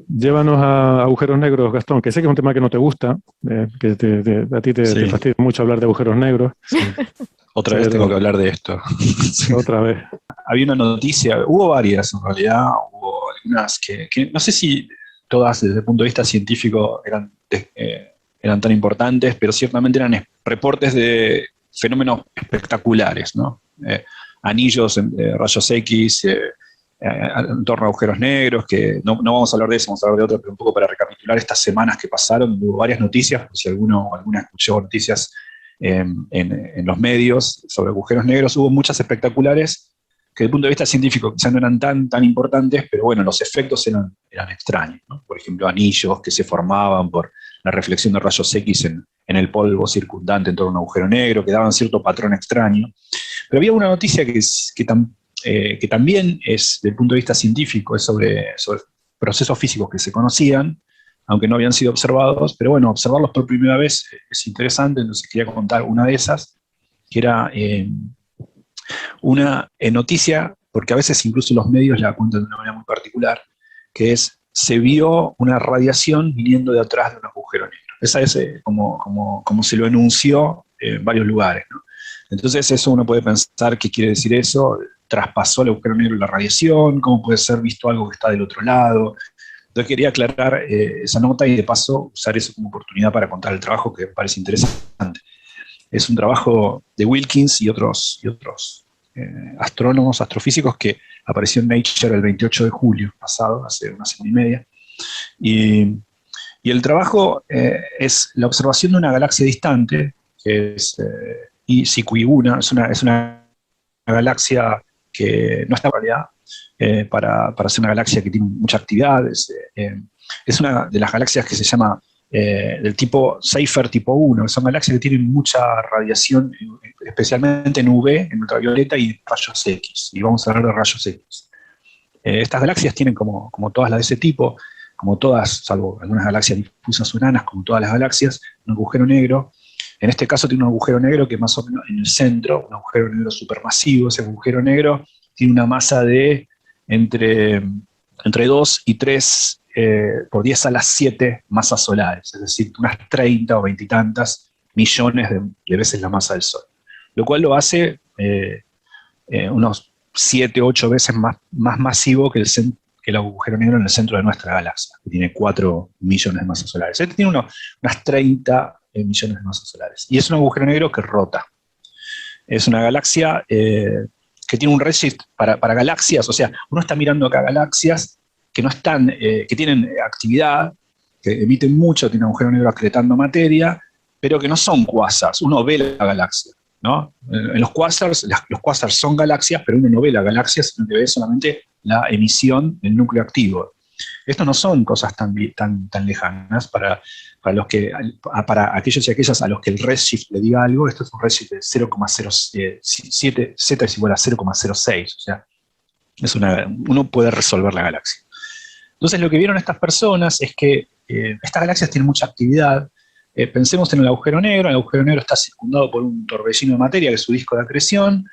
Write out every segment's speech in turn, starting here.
Llévanos a agujeros negros, Gastón, que sé que es un tema que no te gusta, que a ti te Sí, fastidia mucho hablar de agujeros negros, sí. Otra vez tengo que pero hablar de esto. Sí. otra vez. Había una noticia, hubo varias en realidad, hubo algunas que no sé si todas desde el punto de vista científico eran tan importantes, pero ciertamente eran reportes de fenómenos espectaculares, ¿no? Anillos, rayos X, en torno a agujeros negros, que no vamos a hablar de eso, vamos a hablar de otro, pero un poco para recapitular estas semanas que pasaron, hubo varias noticias, por si alguno o alguna escuchó noticias en los medios sobre agujeros negros, hubo muchas espectaculares que desde el punto de vista científico quizás no eran tan importantes, pero bueno, los efectos eran extraños, ¿no? Por ejemplo, anillos que se formaban por la reflexión de rayos X en el polvo circundante en torno a un agujero negro, que daban cierto patrón extraño. Pero había una noticia que también es, desde el punto de vista científico, es sobre procesos físicos que se conocían, aunque no habían sido observados, pero bueno, observarlos por primera vez es interesante, entonces quería contar una de esas, que era una noticia, porque a veces incluso los medios la cuentan de una manera muy particular, que es, se vio una radiación viniendo de atrás de un agujero negro. Esa es como se lo enunció en varios lugares, ¿no? Entonces eso uno puede pensar qué quiere decir eso, traspasó el agujero negro la radiación, cómo puede ser visto algo que está del otro lado. Entonces quería aclarar esa nota y de paso usar eso como oportunidad para contar el trabajo que me parece interesante. Es un trabajo de Wilkins y otros astrónomos, astrofísicos, que apareció en Nature el 28 de julio pasado, hace una semana y media. Y, y el trabajo es la observación de una galaxia distante, que es Sicuiuna, es una galaxia que no está en realidad para ser una galaxia que tiene mucha actividad. Es una de las galaxias que se llama del tipo Seyfert tipo 1, que son galaxias que tienen mucha radiación, especialmente en UV, en ultravioleta y rayos X. Y vamos a hablar de rayos X. Estas galaxias tienen, como todas las de ese tipo, como todas, salvo algunas galaxias difusas o enanas, como todas las galaxias, un agujero negro. En este caso tiene un agujero negro que más o menos en el centro, un agujero negro supermasivo. Ese agujero negro tiene una masa de entre 2 y 3 por 10 a la 7 masas solares, es decir, unas 30 o 20 y tantas millones de veces la masa del Sol. Lo cual lo hace unos 7 o 8 veces más masivo que el agujero negro en el centro de nuestra galaxia, que tiene 4 millones de masas solares. Este tiene unas 30 millones de masas solares. Y es un agujero negro que rota. Es una galaxia que tiene un redshift para galaxias, o sea, uno está mirando acá galaxias que no están, que tienen actividad, que emiten mucho, tienen un agujero negro acretando materia, pero que no son quasars. Uno ve la galaxia, ¿no? En los quasars son galaxias, pero uno no ve la galaxia, sino que ve solamente la emisión del núcleo activo. Estos no son cosas tan lejanas para aquellos y aquellas a los que el redshift le diga algo. Esto es un redshift de 0,07, z es igual a 0,06, o sea, uno puede resolver la galaxia. Entonces lo que vieron estas personas es que estas galaxias tienen mucha actividad. Pensemos en el agujero negro está circundado por un torbellino de materia, que es su disco de acreción,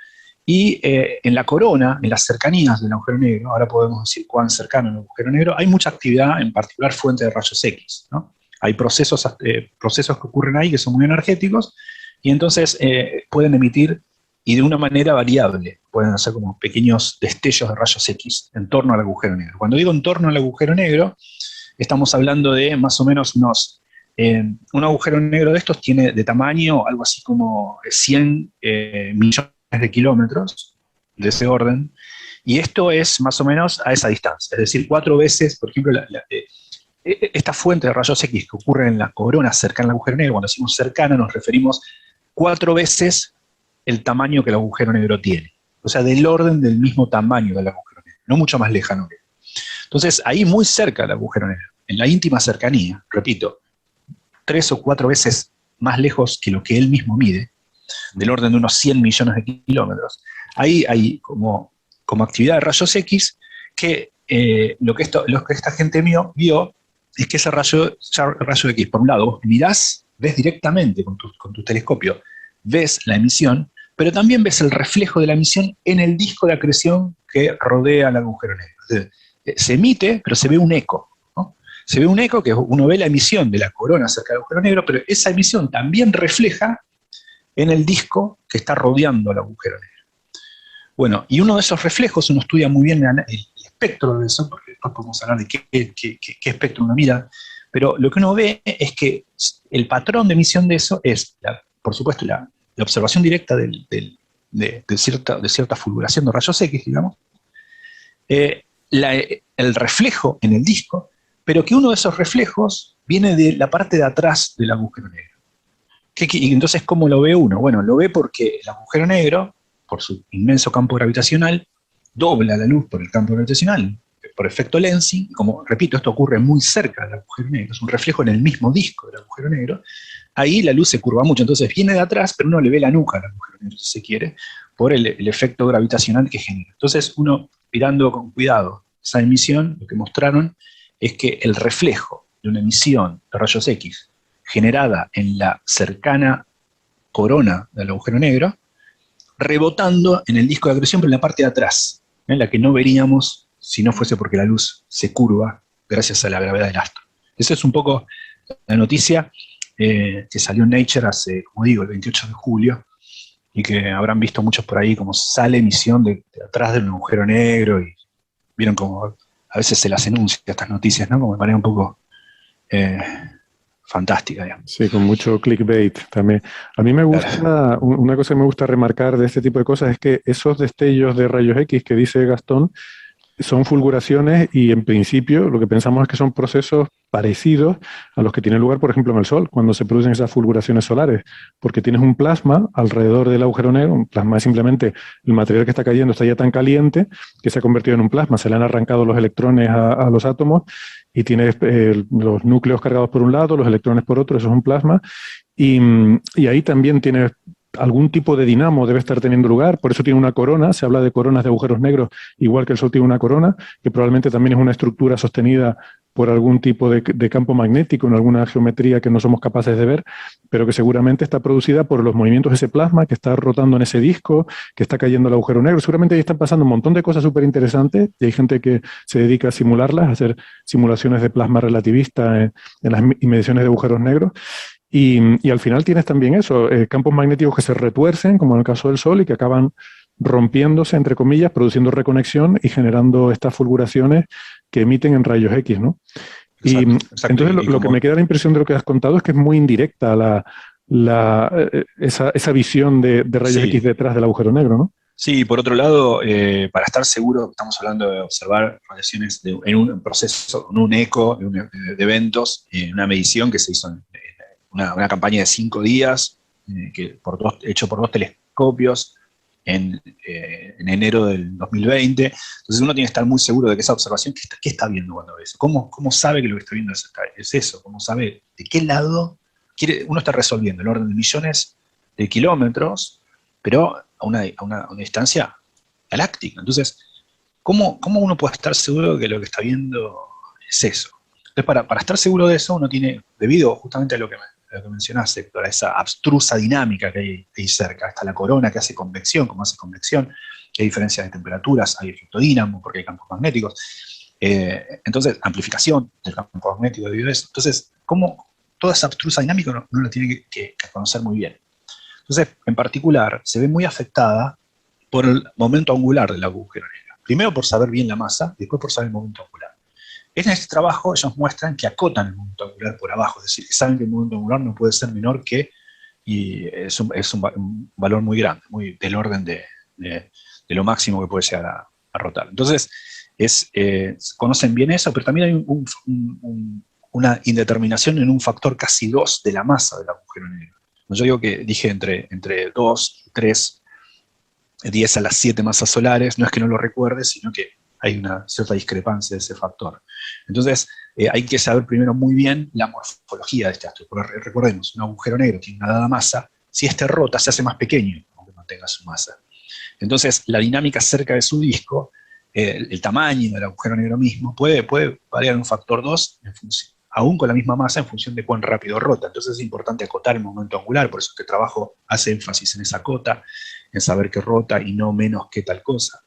y en la corona, en las cercanías del agujero negro, ahora podemos decir cuán cercano es el agujero negro, hay mucha actividad, en particular fuente de rayos X, ¿no? Hay procesos que ocurren ahí que son muy energéticos, y entonces pueden emitir, y de una manera variable, pueden hacer como pequeños destellos de rayos X en torno al agujero negro. Cuando digo en torno al agujero negro, estamos hablando de más o menos un agujero negro de estos tiene de tamaño algo así como 100 millones de kilómetros, de ese orden, y esto es más o menos a esa distancia, es decir, 4 veces, por ejemplo, esta fuente de rayos X que ocurre en la corona cercana al agujero negro, cuando decimos cercana nos referimos 4 veces el tamaño que el agujero negro tiene, o sea, del orden del mismo tamaño del agujero negro, no mucho más lejano que él. Entonces, ahí muy cerca del agujero negro, en la íntima cercanía, repito, 3 o 4 veces más lejos que lo que él mismo mide, del orden de unos 100 millones de kilómetros, ahí hay como actividad de rayos X que lo que esta gente vio es que ese rayo X, por un lado, vos mirás, ves directamente con tu telescopio, ves la emisión, pero también ves el reflejo de la emisión en el disco de acreción que rodea el agujero negro. Se emite, pero se ve un eco, ¿no? Se ve un eco que uno ve la emisión de la corona cerca del agujero negro, pero esa emisión también refleja en el disco que está rodeando al agujero negro. Bueno, y uno de esos reflejos, uno estudia muy bien el espectro de eso, porque después podemos hablar de qué espectro uno mira, pero lo que uno ve es que el patrón de emisión de eso es, por supuesto, la observación directa de cierta fulguración de rayos X, digamos, el reflejo en el disco, pero que uno de esos reflejos viene de la parte de atrás del agujero negro. Y entonces, ¿cómo lo ve uno? Bueno, lo ve porque el agujero negro, por su inmenso campo gravitacional, dobla la luz por el campo gravitacional, por efecto Lensing, y como repito, esto ocurre muy cerca del agujero negro, es un reflejo en el mismo disco del agujero negro, ahí la luz se curva mucho, entonces viene de atrás, pero uno le ve la nuca al agujero negro, si se quiere, por el efecto gravitacional que genera. Entonces uno, mirando con cuidado esa emisión, lo que mostraron es que el reflejo de una emisión de rayos X generada en la cercana corona del agujero negro, rebotando en el disco de acreción, pero en la parte de atrás, en la que no veríamos si no fuese porque la luz se curva gracias a la gravedad del astro. Esa es un poco la noticia que salió en Nature hace, como digo, el 28 de julio, y que habrán visto muchos por ahí, como sale emisión de atrás de un agujero negro, y vieron como a veces se las enuncia estas noticias, ¿no? Como de manera un poco fantástica, digamos. Sí, con mucho clickbait también. A mí me gusta, una cosa que me gusta remarcar de este tipo de cosas es que esos destellos de rayos X que dice Gastón son fulguraciones y en principio lo que pensamos es que son procesos parecidos a los que tienen lugar, por ejemplo, en el Sol, cuando se producen esas fulguraciones solares, porque tienes un plasma alrededor del agujero negro. Un plasma es simplemente el material que está cayendo está ya tan caliente que se ha convertido en un plasma, se le han arrancado los electrones a los átomos y tienes los núcleos cargados por un lado, los electrones por otro, eso es un plasma, y ahí también tienes algún tipo de dinamo debe estar teniendo lugar, por eso tiene una corona, se habla de coronas de agujeros negros, igual que el Sol tiene una corona, que probablemente también es una estructura sostenida por algún tipo de campo magnético en alguna geometría que no somos capaces de ver, pero que seguramente está producida por los movimientos de ese plasma que está rotando en ese disco, que está cayendo al agujero negro. Seguramente ahí están pasando un montón de cosas súper interesantes y hay gente que se dedica a simularlas, a hacer simulaciones de plasma relativista en las inmediaciones de agujeros negros. Y al final tienes también eso, campos magnéticos que se retuercen, como en el caso del Sol, y que acaban rompiéndose, entre comillas, produciendo reconexión y generando estas fulguraciones que emiten en rayos X, ¿no? Exacto. Entonces lo que me queda la impresión de lo que has contado es que es muy indirecta esa visión de rayos X detrás del agujero negro, ¿no? Sí, por otro lado, para estar seguro, estamos hablando de observar radiaciones en un proceso, en un eco de eventos, una medición que se hizo en una campaña de 5 días, hecho por 2 telescopios en enero del 2020. Entonces uno tiene que estar muy seguro de que esa observación, ¿qué está viendo cuando ve eso? ¿Cómo sabe que lo que está viendo es eso? ¿Cómo sabe de qué lado uno está resolviendo? El orden de millones de kilómetros, pero a una distancia galáctica. Entonces, ¿cómo uno puede estar seguro de que lo que está viendo es eso? Entonces, para estar seguro de eso, uno tiene, debido justamente a lo que mencionaste, Héctor, a esa abstrusa dinámica que hay ahí cerca, está la corona que hace convección, como hace convección, hay diferencias de temperaturas, hay efecto dínamo, porque hay campos magnéticos, entonces, amplificación del campo magnético debido a eso. Entonces, toda esa abstrusa dinámica uno la tiene que conocer muy bien. Entonces, en particular, se ve muy afectada por el momento angular del agujero negro. Primero por saber bien la masa, y después por saber el momento angular. En este trabajo ellos muestran que acotan el momento angular por abajo, es decir, que saben que el momento angular no puede ser menor que, y es un valor muy grande, muy del orden de lo máximo que puede llegar a rotar. Entonces, conocen bien eso, pero también hay una indeterminación en un factor casi 2 de la masa del agujero negro. Yo digo que dije entre 2 y 3, 10 a las 7 masas solares, no es que no lo recuerde, sino que hay una cierta discrepancia de ese factor. Entonces, hay que saber primero muy bien la morfología de este astro, porque recordemos, un agujero negro tiene una dada masa, si este rota se hace más pequeño, aunque mantenga su masa. Entonces, la dinámica cerca de su disco, el tamaño del agujero negro mismo, puede variar en un factor 2 en función, aún con la misma masa, en función de cuán rápido rota. Entonces es importante acotar el momento angular, por eso este trabajo hace énfasis en esa cota, en saber que rota y no menos que tal cosa.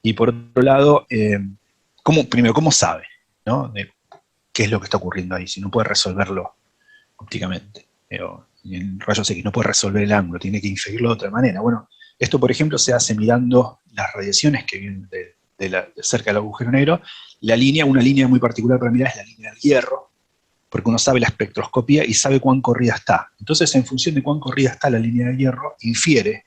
Y por otro lado, primero, ¿cómo sabe? ¿No? qué es lo que está ocurriendo ahí, si no puede resolverlo ópticamente. Y en rayos X no puede resolver el ángulo, tiene que inferirlo de otra manera. Bueno, esto, por ejemplo, se hace mirando las radiaciones que vienen de cerca del agujero negro. Una línea muy particular para mirar es la línea del hierro, porque uno sabe la espectroscopía y sabe cuán corrida está. Entonces, en función de cuán corrida está la línea de hierro, infiere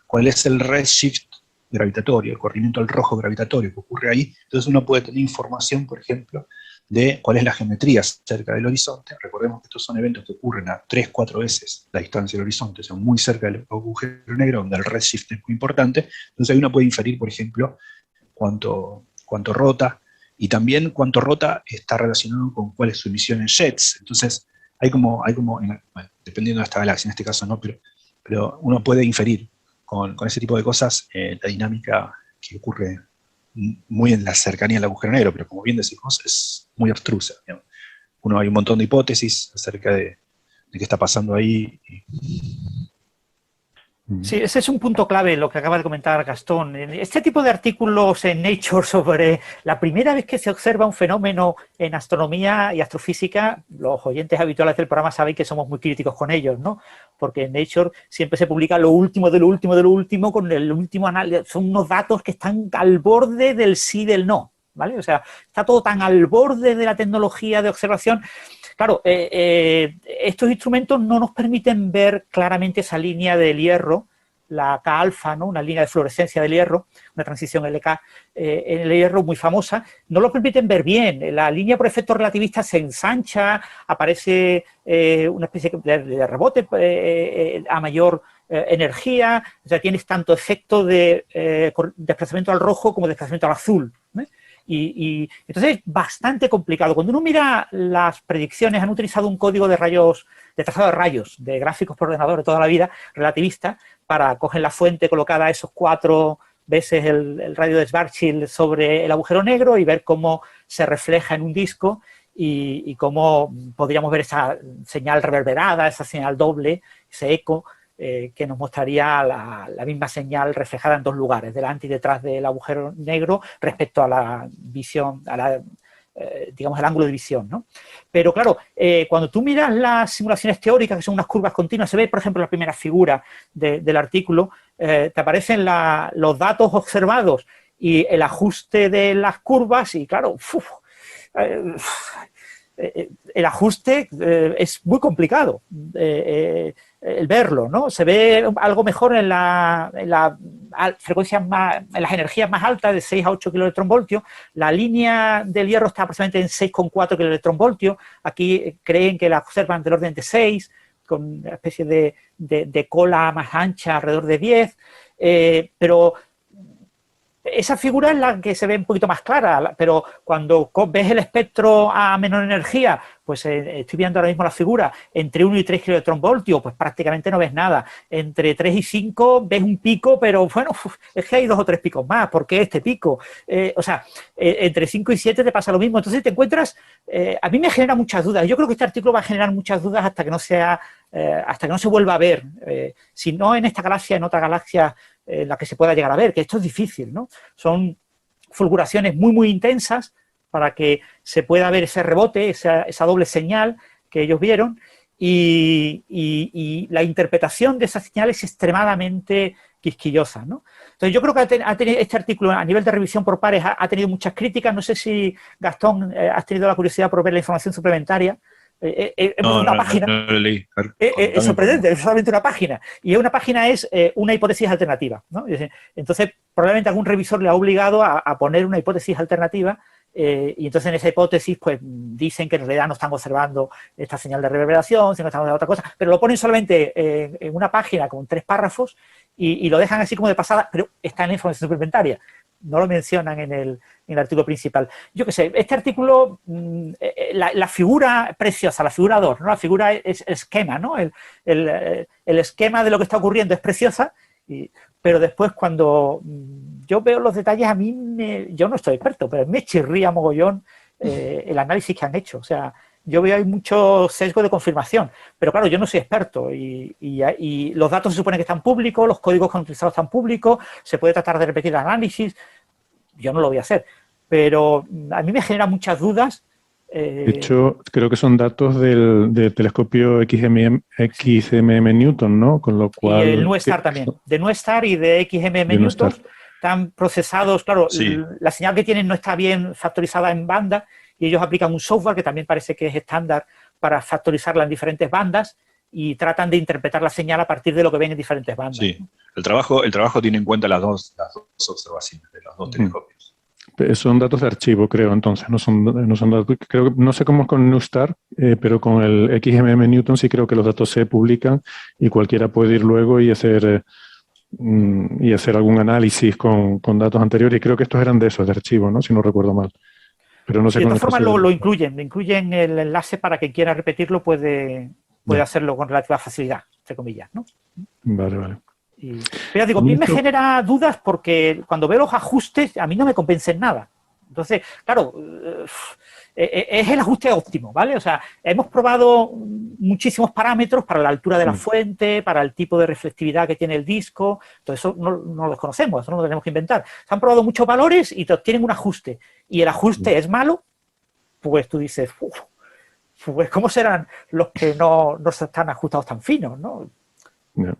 cuál es el redshift gravitatorio, el corrimiento al rojo gravitatorio que ocurre ahí. Entonces uno puede tener información, por ejemplo, de cuál es la geometría cerca del horizonte. Recordemos que estos son eventos que ocurren a 3-4 veces la distancia del horizonte, son muy cerca del agujero negro, donde el redshift es muy importante. Entonces ahí uno puede inferir, por ejemplo, cuánto rota, y también cuánto rota está relacionado con cuál es su emisión en jets. Entonces hay como bueno, dependiendo de esta galaxia, en este caso no, pero uno puede inferir con ese tipo de cosas la dinámica que ocurre muy en la cercanía del agujero negro, pero como bien decimos, es muy abstrusa. Digamos. Hay un montón de hipótesis acerca de qué está pasando ahí. Sí, ese es un punto clave, lo que acaba de comentar Gastón. Este tipo de artículos en Nature sobre la primera vez que se observa un fenómeno en astronomía y astrofísica, los oyentes habituales del programa saben que somos muy críticos con ellos, ¿no? Porque en Nature siempre se publica lo último de lo último de lo último, con el último análisis. Son unos datos que están al borde del sí y del no, ¿vale? O sea, está todo tan al borde de la tecnología de observación. Claro, estos instrumentos no nos permiten ver claramente esa línea del hierro, la K-alfa, ¿no? Una línea de fluorescencia del hierro, una transición LK en el hierro muy famosa, no lo permiten ver bien. La línea por efecto relativista se ensancha, aparece una especie de rebote a mayor energía, o sea, tienes tanto efecto de desplazamiento al rojo como desplazamiento al azul, ¿eh? Y entonces es bastante complicado. Cuando uno mira las predicciones, han utilizado un código de rayos, de trazado de rayos, de gráficos por ordenador de toda la vida, relativista, para coger la fuente colocada a esos 4 veces el radio de Schwarzschild sobre el agujero negro y ver cómo se refleja en un disco y cómo podríamos ver esa señal reverberada, esa señal doble, ese eco, que nos mostraría la misma señal reflejada en 2 lugares, delante y detrás del agujero negro, respecto a la visión, digamos, el ángulo de visión, ¿no? Pero claro, cuando tú miras las simulaciones teóricas, que son unas curvas continuas, se ve, por ejemplo, la primera figura del artículo, te aparecen los datos observados y el ajuste de las curvas, y claro, el ajuste es muy complicado el verlo, ¿no? Se ve algo mejor en la frecuencias más, en las energías más altas, de 6 a 8 kV. La línea del hierro está aproximadamente en 6,4 kV. Aquí creen que la observan del orden de 6, con una especie de cola más ancha, alrededor de 10, pero esa figura es la que se ve un poquito más clara, pero cuando ves el espectro a menor energía, pues estoy viendo ahora mismo la figura, entre 1 y 3 kV, pues prácticamente no ves nada. Entre 3 y 5 ves un pico, pero bueno, es que hay 2 o 3 picos más. ¿Por qué este pico? O sea, entre 5 y 7 te pasa lo mismo. Entonces te encuentras, a mí me genera muchas dudas. Yo creo que este artículo va a generar muchas dudas hasta que no se vuelva a ver. Si no en esta galaxia, en otra galaxia la que se pueda llegar a ver, que esto es difícil, ¿no? Son fulguraciones muy, muy intensas para que se pueda ver ese rebote, esa doble señal que ellos vieron, y la interpretación de esa señal es extremadamente quisquillosa, ¿no? Entonces yo creo que ha tenido este artículo a nivel de revisión por pares ha tenido muchas críticas. No sé si, Gastón, has tenido la curiosidad por ver la información suplementaria. Una página. No lo leí. Es sorprendente, es solamente una página. Y una página es una hipótesis alternativa, ¿no? Entonces, probablemente algún revisor le ha obligado a poner una hipótesis alternativa, y entonces en esa hipótesis pues dicen que en realidad no están observando esta señal de reverberación, sino que están observando otra cosa, pero lo ponen solamente en una página con 3 párrafos y lo dejan así como de pasada, pero está en la información suplementaria. No lo mencionan en el artículo principal. Yo qué sé, este artículo, la figura preciosa, la figura 2, ¿no? La figura es el esquema, ¿no? El esquema de lo que está ocurriendo es preciosa, pero después cuando yo veo los detalles, yo no estoy experto, pero me chirría mogollón el análisis que han hecho. O sea, yo veo hay mucho sesgo de confirmación, pero claro, yo no soy experto y los datos se supone que están públicos, los códigos que han utilizado están públicos, se puede tratar de repetir el análisis. Yo no lo voy a hacer, pero a mí me genera muchas dudas De hecho, creo que son datos del telescopio XMM Newton, ¿no? Con lo cual... Y el NuSTAR también. De NuSTAR y de XMM Newton están procesados, claro, la señal que tienen no está bien factorizada en banda y ellos aplican un software que también parece que es estándar para factorizarla en diferentes bandas y tratan de interpretar la señal a partir de lo que ven en diferentes bandas. Sí, el trabajo tiene en cuenta las dos observaciones de los dos telescopios. Son datos de archivo, creo, entonces, no son datos, creo, no sé cómo es con NuSTAR, pero con el XMM Newton sí creo que los datos se publican y cualquiera puede ir luego y hacer algún análisis con datos anteriores, y creo que estos eran de esos, de archivo, ¿no? Si no recuerdo mal. Pero no sé. De todas formas lo incluyen el enlace para quien quiera repetirlo, puede hacerlo con relativa facilidad, entre comillas, ¿no? Vale. Pero digo, a mí me genera dudas porque cuando veo los ajustes a mí no me convencen nada. Entonces, claro, es el ajuste óptimo, ¿vale? O sea, hemos probado muchísimos parámetros para la altura de la fuente, para el tipo de reflectividad que tiene el disco, todo eso no lo desconocemos, eso no lo tenemos que inventar. Se han probado muchos valores y tienen un ajuste, y el ajuste es malo, pues tú dices, pues ¿cómo serán los que no están ajustados tan finos, no? Yeah.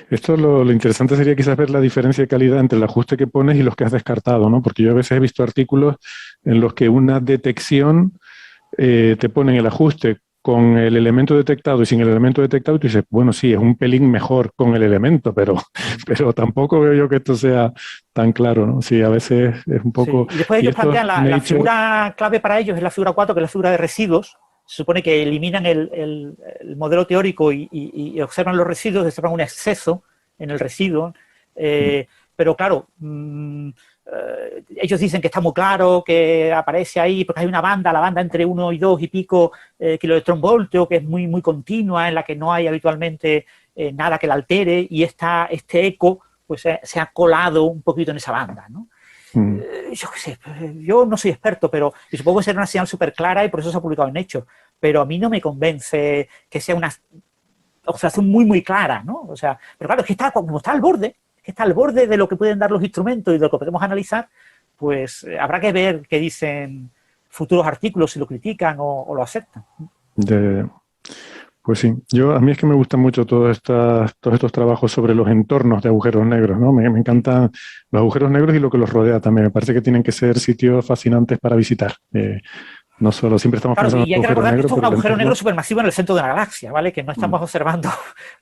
Esto lo interesante sería quizás ver la diferencia de calidad entre el ajuste que pones y los que has descartado, ¿no? Porque yo a veces he visto artículos en los que una detección te ponen el ajuste con el elemento detectado y sin el elemento detectado, y tú dices, bueno, sí, es un pelín mejor con el elemento, pero tampoco veo yo que esto sea tan claro, ¿no? Sí, a veces es un poco... Sí. Y después ellos plantean la figura clave para ellos es la figura 4, que es la figura de residuos. Se supone que eliminan el modelo teórico y observan los residuos, observan un exceso en el residuo. Pero claro, ellos dicen que está muy claro, que aparece ahí, porque hay una banda, la banda entre 1 y 2 y pico kiloelectronvoltio, que es muy, muy continua, en la que no hay habitualmente nada que la altere, y este eco pues se ha colado un poquito en esa banda, ¿no? Yo qué sé, yo no soy experto, pero y supongo que será una señal súper clara y por eso se ha publicado en Nature, pero a mí no me convence que sea una observación muy, muy clara, ¿no? O sea, pero claro, es que como está al borde, de lo que pueden dar los instrumentos y de lo que podemos analizar, pues habrá que ver qué dicen futuros artículos, si lo critican o lo aceptan. Pues sí, a mí es que me gustan mucho todos estos trabajos sobre los entornos de agujeros negros, ¿no? Me encantan los agujeros negros y lo que los rodea también. Me parece que tienen que ser sitios fascinantes para visitar. No solo siempre estamos pensando en agujeros negros. Y hay que recordar que esto es un agujero negro supermasivo en el centro de la galaxia, ¿vale? Que no estamos observando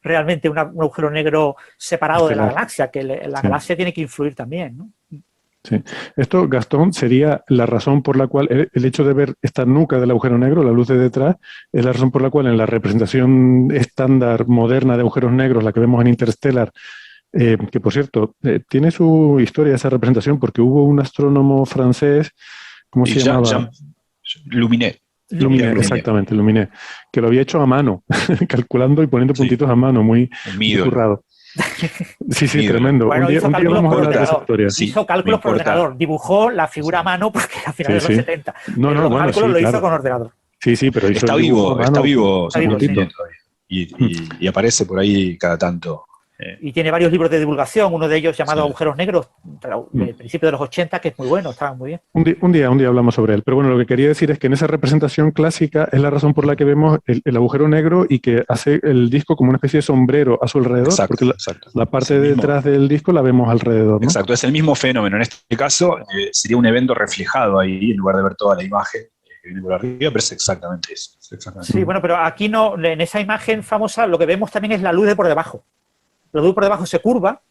realmente un agujero negro separado de la galaxia, que la galaxia tiene que influir también, ¿no? Sí. Esto, Gastón, sería la razón por la cual el hecho de ver esta nuca del agujero negro, la luz de detrás, es la razón por la cual en la representación estándar moderna de agujeros negros, la que vemos en Interstellar, que por cierto, tiene su historia esa representación porque hubo un astrónomo francés, ¿cómo se llamaba? Luminet, exactamente, Luminet, que lo había hecho a mano, calculando y poniendo puntitos a mano, muy currado. Sí, tremendo. Bueno, un día vamos a hablar de esa historia. Hizo cálculos por ordenador, dibujó la figura a mano porque a finales de los 70. Los cálculos lo hizo con ordenador. Sí, pero hizo está vivo todavía. Y aparece por ahí cada tanto. Y tiene varios libros de divulgación, uno de ellos llamado Agujeros Negros, del principio de los 80, que es muy bueno, estaba muy bien. Un día hablamos sobre él. Pero bueno, lo que quería decir es que en esa representación clásica es la razón por la que vemos el agujero negro y que hace el disco como una especie de sombrero a su alrededor, porque la parte de detrás del disco la vemos alrededor, ¿no? Exacto, es el mismo fenómeno. En este caso sería un evento reflejado ahí, en lugar de ver toda la imagen que viene por arriba, pero es exactamente eso. Sí, bueno, pero aquí no, en esa imagen famosa lo que vemos también es la luz de por debajo. La luz por debajo se curva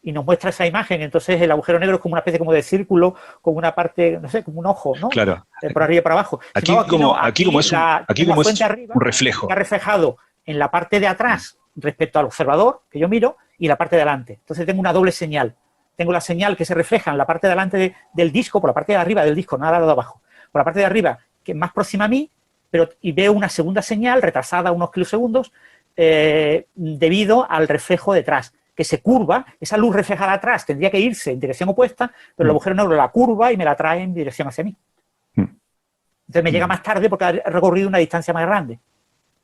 y nos muestra esa imagen. Entonces el agujero negro es como una especie como de círculo, con una parte, no sé, como un ojo, ¿no? Claro. Por arriba y por abajo. Aquí como es un reflejo. Está reflejado en la parte de atrás respecto al observador, que yo miro, y la parte de adelante. Entonces tengo una doble señal. Tengo la señal que se refleja en la parte de adelante del disco, por la parte de arriba del disco, nada de abajo. Por la parte de arriba, que es más próxima a mí, y veo una segunda señal retrasada unos kilosegundos, debido al reflejo detrás, que se curva. Esa luz reflejada atrás tendría que irse en dirección opuesta, pero el agujero negro la curva y me la trae en dirección hacia mí. Entonces me llega más tarde porque ha recorrido una distancia más grande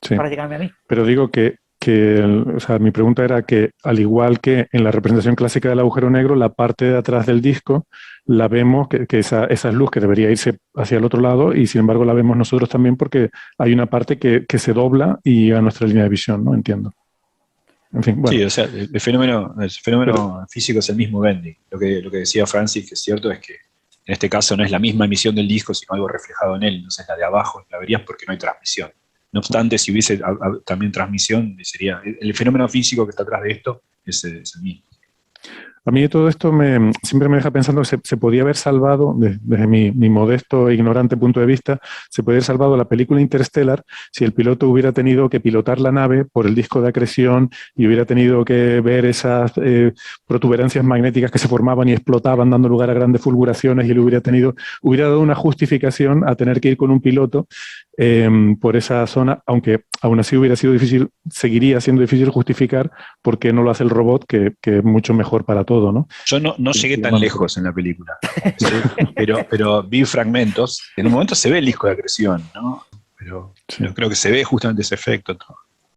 para llegarme a mí. Pero digo que o sea, mi pregunta era que, al igual que en la representación clásica del agujero negro, la parte de atrás del disco la vemos, que esa es luz que debería irse hacia el otro lado, y sin embargo la vemos nosotros también porque hay una parte que se dobla y llega a nuestra línea de visión, ¿no? Entiendo. En fin, bueno. Sí, o sea, el fenómeno físico es el mismo bending. Lo que decía Francis, que es cierto, es que en este caso no es la misma emisión del disco, sino algo reflejado en él. Entonces la de abajo la verías porque no hay transmisión. No obstante, si hubiese también transmisión, sería el fenómeno físico que está atrás de esto es el mismo. A mí todo esto siempre me deja pensando que se podía haber salvado, desde mi modesto e ignorante punto de vista, se podría haber salvado la película Interstellar si el piloto hubiera tenido que pilotar la nave por el disco de acreción y hubiera tenido que ver esas protuberancias magnéticas que se formaban y explotaban dando lugar a grandes fulguraciones, y él hubiera dado una justificación a tener que ir con un piloto por esa zona, aunque aún así hubiera sido difícil, seguiría siendo difícil justificar por qué no lo hace el robot, que es mucho mejor para todo, ¿no? Yo no llegué tan lejos en la película, pero vi fragmentos. En un momento se ve el disco de acreción, ¿no? Pero creo que se ve justamente ese efecto.